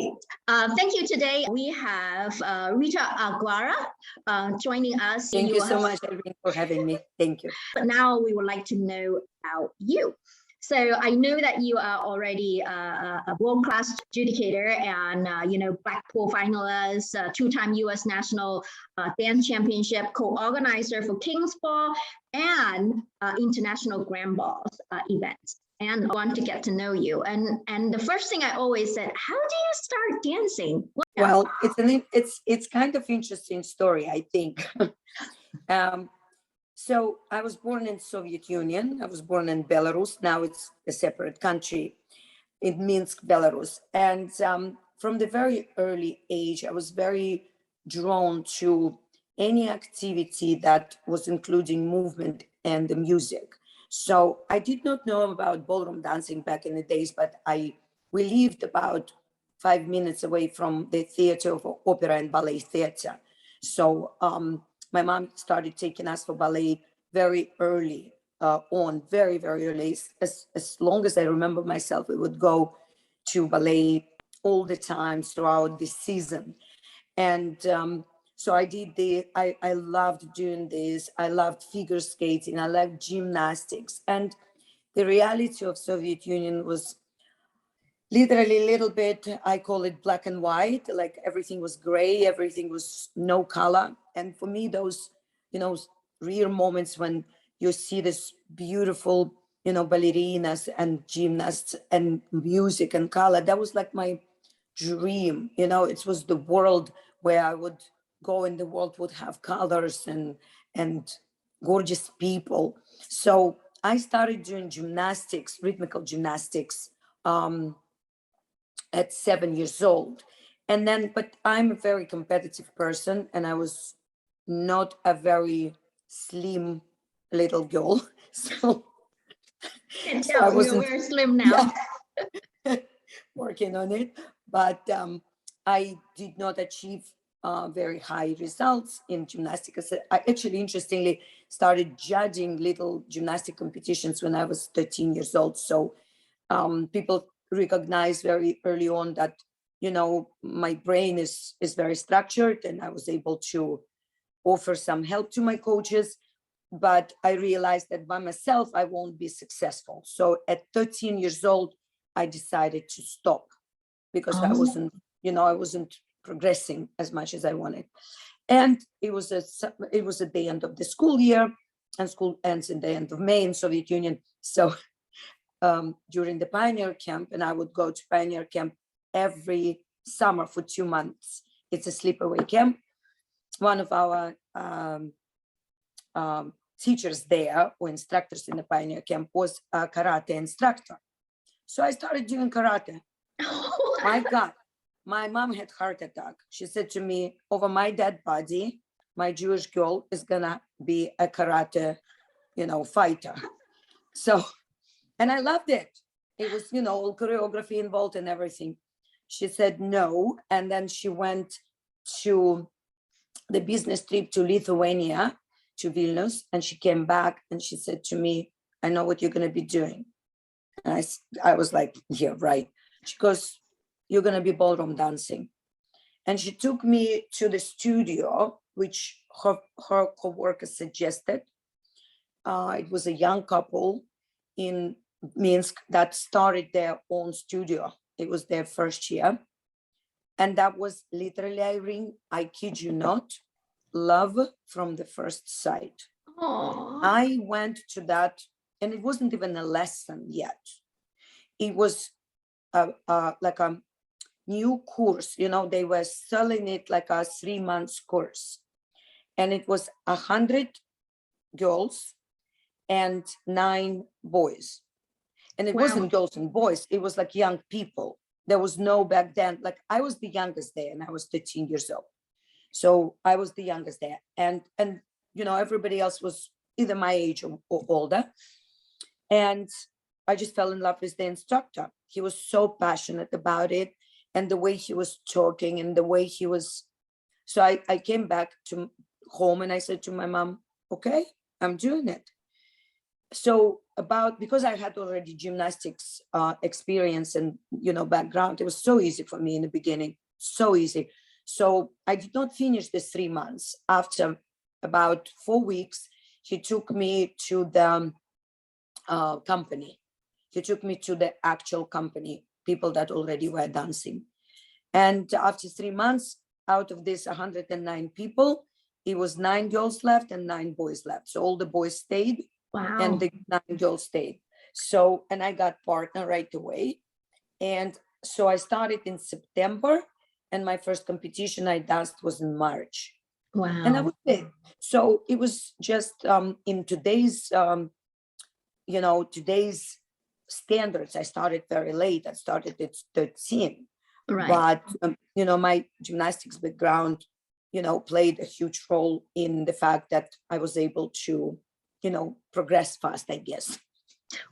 right. Thank you. Today we have Rita Algarra joining us. Thank you so much, Irene, for having me. Thank you. But now we would like to know about you. So I know that you are already a world-class adjudicator and, Blackpool finalist, two-time U.S. National Dance Championship co-organizer for King's Ball and International Grand Balls events. And I want to get to know you. And the first thing I always said, how do you start dancing? Well, it's kind of interesting story, I think. So I was born in Soviet Union. I was born in Belarus. Now it's a separate country in Minsk, Belarus. And from the very early age, I was very drawn to any activity that was including movement and the music. So I did not know about ballroom dancing back in the days, but we lived about 5 minutes away from the theater of opera and ballet theater. So my mom started taking us for ballet very early on, very, very early. As long as I remember myself, we would go to ballet all the time throughout the season. And so I did I loved doing this. I loved figure skating. I loved gymnastics. And the reality of Soviet Union was literally a little bit, I call it black and white, like everything was gray, everything was no color. And for me, those, rare moments when you see this beautiful, ballerinas and gymnasts and music and color, that was like my dream. It was the world where I would go and the world would have colors and gorgeous people. So I started doing gymnastics, rhythmical gymnastics, at 7 years old. And then, but I'm a very competitive person and I was not a very slim little girl. So, I wasn't very slim now. Yeah, working on it. But I did not achieve very high results in gymnastics. I actually, interestingly, started judging little gymnastic competitions when I was 13 years old. So people recognized very early on that, my brain is very structured and I was able to offer some help to my coaches. But I realized that by myself, I won't be successful. So at 13 years old, I decided to stop because I wasn't progressing as much as I wanted. And it was at the end of the school year, and school ends in the end of May in Soviet Union. So during the pioneer camp, and I would go to pioneer camp every summer for 2 months. It's a sleepaway camp. One of our teachers there, or instructors in the pioneer camp, was a karate instructor. So I started doing karate. My God, my mom had heart attack. She said to me, over my dead body, my Jewish girl is gonna be a karate, fighter. So, and I loved it. It was, all choreography involved and everything. She said no. And then she went to the business trip to Lithuania, to Vilnius. And she came back and she said to me, I know what you're going to be doing. And I was like, yeah, right. She goes, you're going to be ballroom dancing. And she took me to the studio, which her co-worker suggested. It was a young couple in Minsk that started their own studio. It was their first year. And that was literally, Irene, I kid you not, love from the first sight. Aww. I went to that, and it wasn't even a lesson yet. It was like a new course. They were selling it like a 3-month course. And it was 100 girls and 9 boys. And it wasn't girls and boys, it was like young people. There was no back then, like I was the youngest there and I was 13 years old. So I was the youngest there. And everybody else was either my age or older. And I just fell in love with the instructor. He was so passionate about it and the way he was talking and the way he was. So I came back to home and I said to my mom, okay, I'm doing it. So because I had already gymnastics experience and, background, it was so easy for me in the beginning, so easy. So I did not finish the 3 months. After about 4 weeks, he took me to the company. He took me to the actual company, people that already were dancing. And after 3 months, out of this 109 people, it was 9 girls left and 9 boys left. So all the boys stayed. Wow. And the 9 girls stayed. So, and I got partner right away. And so I started in September, and my first competition I danced was in March. Wow. And I was big. So it was just in today's, today's standards, I started very late. I started at 13. Right. But, my gymnastics background, played a huge role in the fact that I was able to, progress fast, I guess.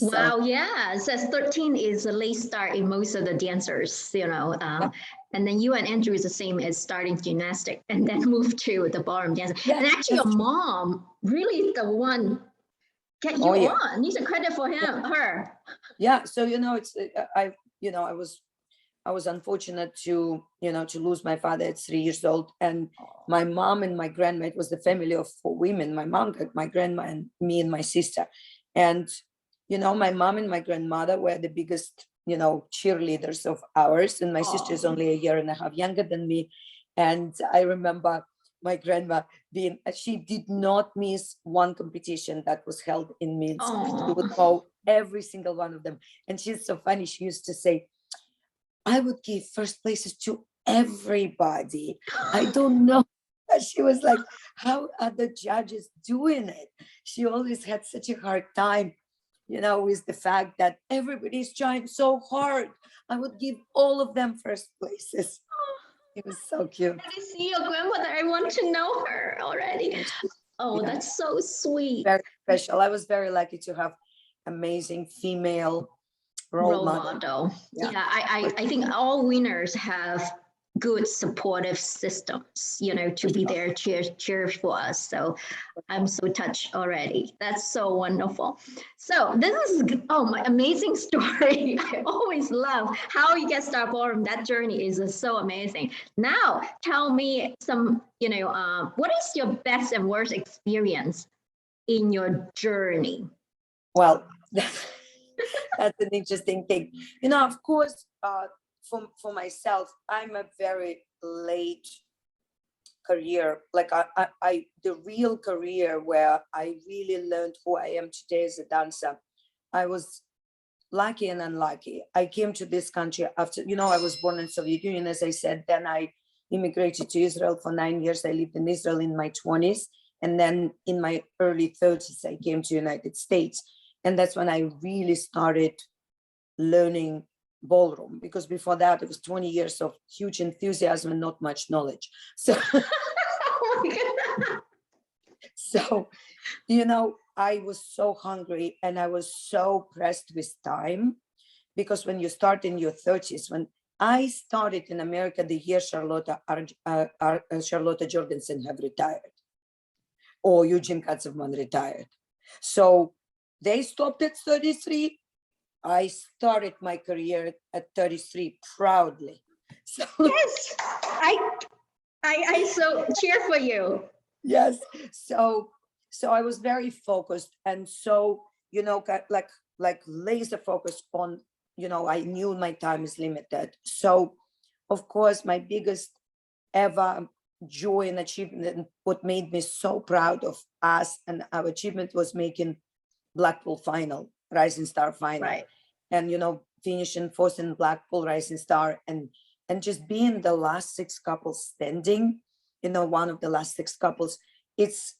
Wow, yeah. Says 13 is a late start in most of the dancers, Yeah. And then you and Andrew is the same as starting gymnastic and then move to the ballroom dance. Yeah, and actually your mom really is the one get you on. Needs a credit for her. Yeah. So, it's, I was unfortunate to lose my father at 3 years old, and my mom and my grandma, it was the family of 4 women. My mom, my grandma, and me and my sister. And, my mom and my grandmother were the biggest, cheerleaders of ours. And my sister is only a year and a half younger than me. And I remember my grandma she did not miss one competition that was held in Minsk. She would go every single one of them. And she's so funny. She used to say, I would give first places to everybody. I don't know. She was like, how are the judges doing it? She always had such a hard time, with the fact that everybody's trying so hard. I would give all of them first places. It was so cute. I see your grandmother. I want to know her already. Oh, yeah. That's so sweet. Very special. I was very lucky to have amazing female role model. Yeah, I think all winners have good supportive systems, to be there, cheer for us. So I'm so touched already. That's so wonderful. So this is my amazing story. I always love how you get started ballroom. That journey is so amazing. Now tell me some, what is your best and worst experience in your journey? Well, that's an interesting thing. Of course, for myself, I'm a very late career. Like I the real career where I really learned who I am today as a dancer. I was lucky and unlucky. I came to this country after, I was born in Soviet Union, as I said. Then I immigrated to Israel for 9 years. I lived in Israel in my 20s. And then in my early 30s, I came to United States. And that's when I really started learning ballroom, because before that it was 20 years of huge enthusiasm and not much knowledge. So, I was so hungry and I was so pressed with time, because when you start in your 30s, when I started in America the year Charlotte Jorgensen have retired, or Eugene Katzman retired. So they stopped at 33. I started my career at 33 proudly. So yes, I so cheer for you. Yes. So I was very focused, and so like laser focused on, I knew my time is limited. So of course my biggest ever joy and achievement, what made me so proud of us and our achievement, was making Blackpool final, Rising Star final. Right. And finishing fourth in Blackpool Rising Star, and just being the last 6 couples standing, one of the last 6 couples. It's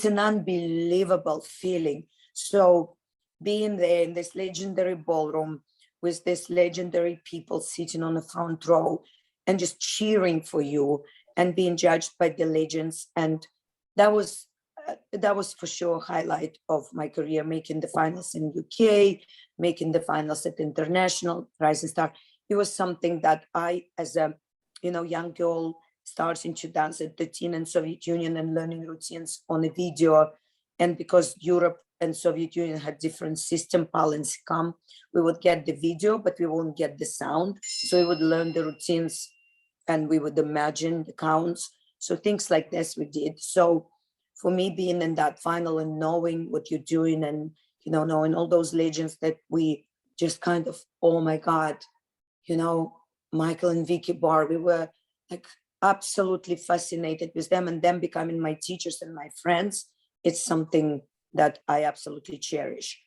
an unbelievable feeling. So being there in this legendary ballroom with this legendary people sitting on the front row and just cheering for you and being judged by the legends, and that was for sure a highlight of my career, making the finals in UK, making the finals at International, Rising Star. It was something that I, as a young girl, starting to dance at 13 in Soviet Union and learning routines on a video. And because Europe and Soviet Union had different system, PAL and SICAM, we would get the video, but we won't get the sound. So we would learn the routines and we would imagine the counts. So things like this we did. So for me, being in that final and knowing what you're doing and, you know, knowing all those legends that we just kind of, oh my God, you know, Michael and Vicky Barr, we were like absolutely fascinated with them, and them becoming my teachers and my friends. It's something that I absolutely cherish.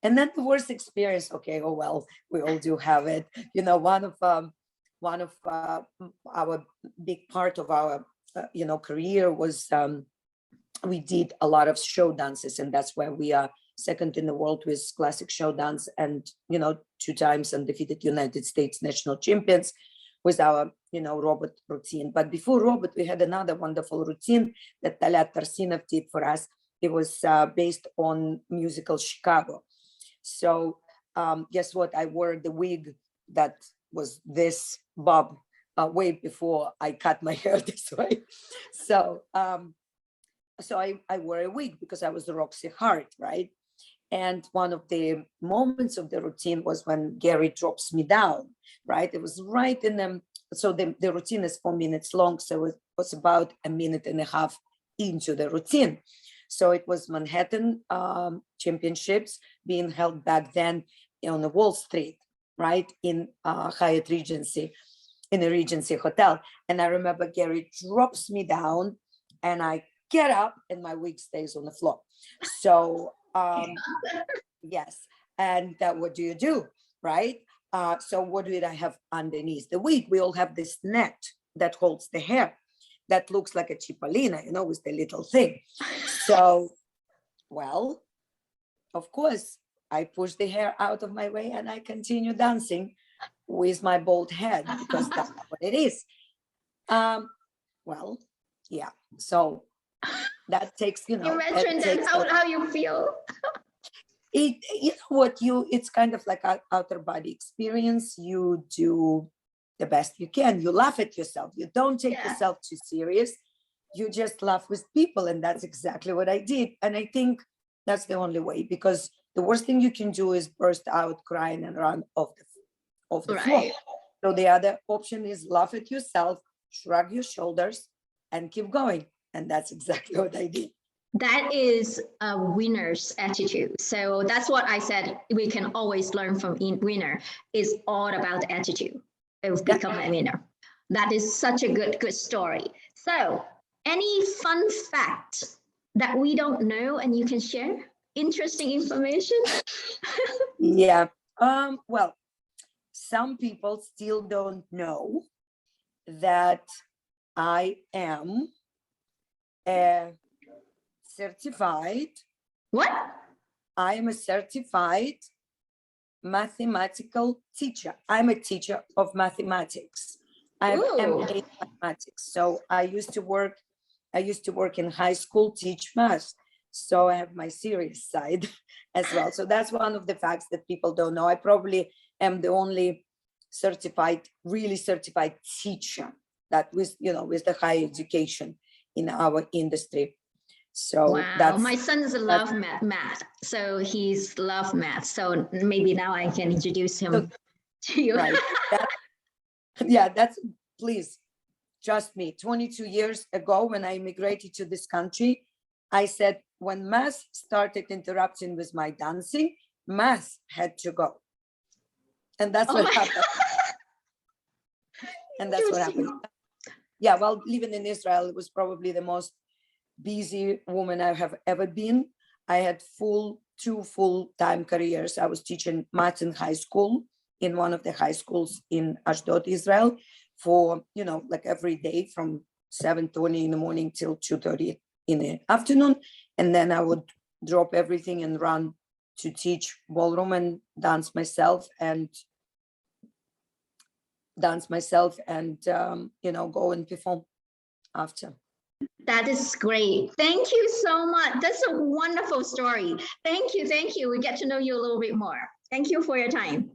And then the worst experience, okay, oh well, we all do have it. You know, one of our big part of our you know, career was we did a lot of show dances, and that's where we are second in the world with classic show dance, and, you know, 2 times undefeated United States national champions with our, you know, robot routine. But before robot, we had another wonderful routine that Talat Tarsinov did for us. It was based on musical Chicago. So guess what? I wore the wig that was this bob way before I cut my hair this way. So I wore a wig because I was the Roxy Hart, right? And one of the moments of the routine was when Gary drops me down, right? It was right in them. So the routine is 4 minutes long. So it was about 1.5 minutes into the routine. So it was Manhattan championships being held back then on the Wall Street, right? In Hyatt Regency, in a Regency hotel. And I remember Gary drops me down and I get up and my wig stays on the floor. So yes, and what do you do, right? So what did I have underneath the wig? We all have this net that holds the hair that looks like a cipollina, you know, with the little thing. So, well, of course, I push the hair out of my way and I continue dancing with my bald head because that's what it is. Well, yeah, so that takes, you know, Imagine that's how you feel. You know what, it's kind of like an outer body experience. You do the best you can. You laugh at yourself. You don't take yourself too serious. You just laugh with people, and that's exactly what I did. And I think that's the only way, because the worst thing you can do is burst out crying and run off the floor. So the other option is laugh at yourself, shrug your shoulders, and keep going. And that's exactly what I did. That is a winner's attitude. So that's what I said. We can always learn from winner. It's all about attitude. It will become a winner. That is such a good story. So any fun fact that we don't know and you can share? Interesting information? Yeah. Well, some people still don't know that I am a certified. What? I am a certified mathematical teacher. I'm a teacher of mathematics. I have MA mathematics. So I used to work in high school, teach math. So I have my serious side as well. So that's one of the facts that people don't know. I probably am the only really certified teacher that with the higher education in our industry. So wow, my son's love math. So he's love math. So maybe now I can introduce him to you. Right. Please trust me. 22 years ago, when I immigrated to this country, I said, when math started interrupting with my dancing, math had to go. And that's what happened. And that's what happened. Yeah, well, living in Israel, it was probably the most busy woman I have ever been. I had two full-time careers. I was teaching math in high school, in one of the high schools in Ashdod, Israel, for, like every day from 7:20 in the morning till 2:30 in the afternoon. And then I would drop everything and run to teach ballroom and dance myself and go and perform after. That is great. Thank you so much. That's a wonderful story. Thank you. We get to know you a little bit more. Thank you for your time.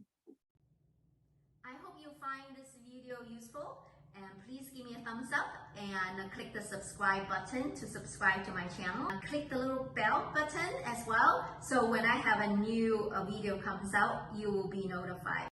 I hope you find this video useful, and please give me a thumbs up and click the subscribe button to subscribe to my channel. And click the little bell button as well, so when I have a new video comes out, you will be notified.